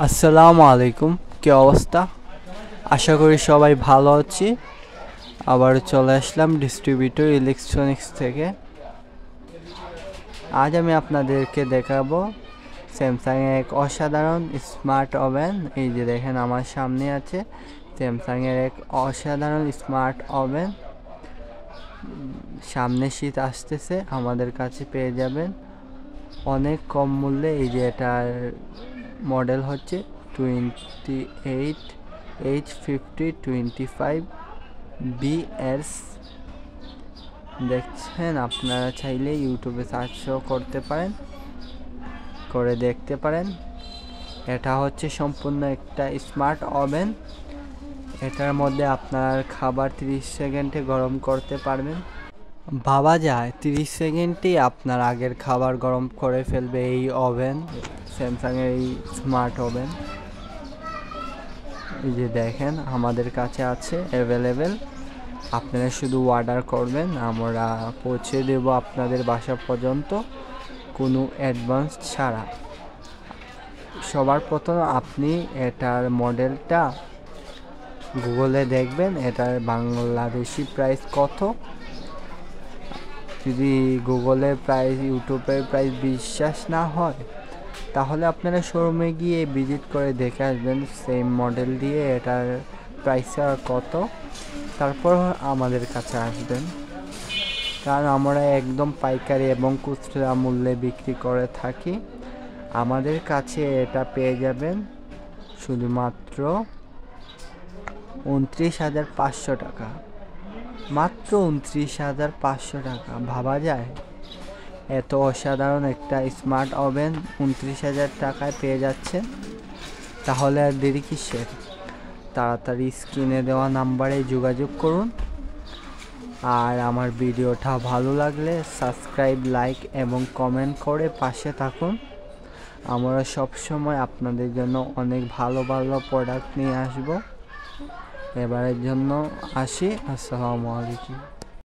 আসসালামু আলাইকুম, কি অবস্থা? আশা করি সবাই ভালো আছি। আবার চলে আসলাম ডিস্ট্রিবিউটর ইলেকট্রনিক্স থেকে। আজ আমি আপনাদেরকে দেখাবো স্যামসাংয়ের এক অসাধারণ স্মার্ট ওভেন। এই যে দেখেন আমার সামনে আছে স্যামসাংয়ের এক অসাধারণ স্মার্ট ওভেন। সামনে শীত আসতেছে, আমাদের কাছে পেয়ে যাবেন অনেক কম মূল্যে। এই যে এটার মডেল হচ্ছে 28H5025BS। দেখছেন, আপনারা চাইলে ইউটিউবে সার্চও করতে পারেন, করে দেখতে পারেন। এটা হচ্ছে সম্পূর্ণ একটা স্মার্ট ওভেন। এটার মধ্যে আপনার খাবার 30 সেকেন্ডে গরম করতে পারবেন। ভাবা যায় 30 সেকেন্ডেই আপনার আগের খাবার গরম করে ফেলবে এই ওভেন, স্যামসাংয়ের এই স্মার্ট ওভেন। এই যে দেখেন আমাদের কাছে আছে অ্যাভেলেবেল। আপনারা শুধু অর্ডার করবেন, আমরা পৌঁছে দেব আপনাদের বাসা পর্যন্ত কোনো অ্যাডভান্স ছাড়া। সবার প্রথম আপনি এটার মডেলটা গুগলে দেখবেন, এটার বাংলাদেশি প্রাইস কত। যদি গুগলের প্রাইস, ইউটিউবের প্রাইস বিশ্বাস না হয়, তাহলে আপনারা শোরুমে গিয়ে ভিজিট করে দেখে আসবেন সেম মডেল দিয়ে এটার প্রাইস কত। তারপর আমাদের কাছে আসবেন, কারণ আমরা একদম পাইকারি এবং খুচরা মূল্যে বিক্রি করে থাকি। আমাদের কাছে এটা পেয়ে যাবেন শুধুমাত্র 29,500 টাকা। মাত্র 29,500 টাকা। ভাবা যায় এত অসাধারণ একটা স্মার্ট ওভেন 29,000 টাকায় পেয়ে যাচ্ছেন। তাহলে আর দেরি কিসের? তাড়াতাড়ি স্ক্রিনে দেওয়া নাম্বারে যোগাযোগ করুন। আর আমার ভিডিওটা ভালো লাগলে সাবস্ক্রাইব, লাইক এবং কমেন্ট করে পাশে থাকুন। আমরা সবসময় আপনাদের জন্য অনেক ভালো ভালো প্রোডাক্ট নিয়ে আসব। এবারের জন্য আসি। আসসালামু আলাইকুম।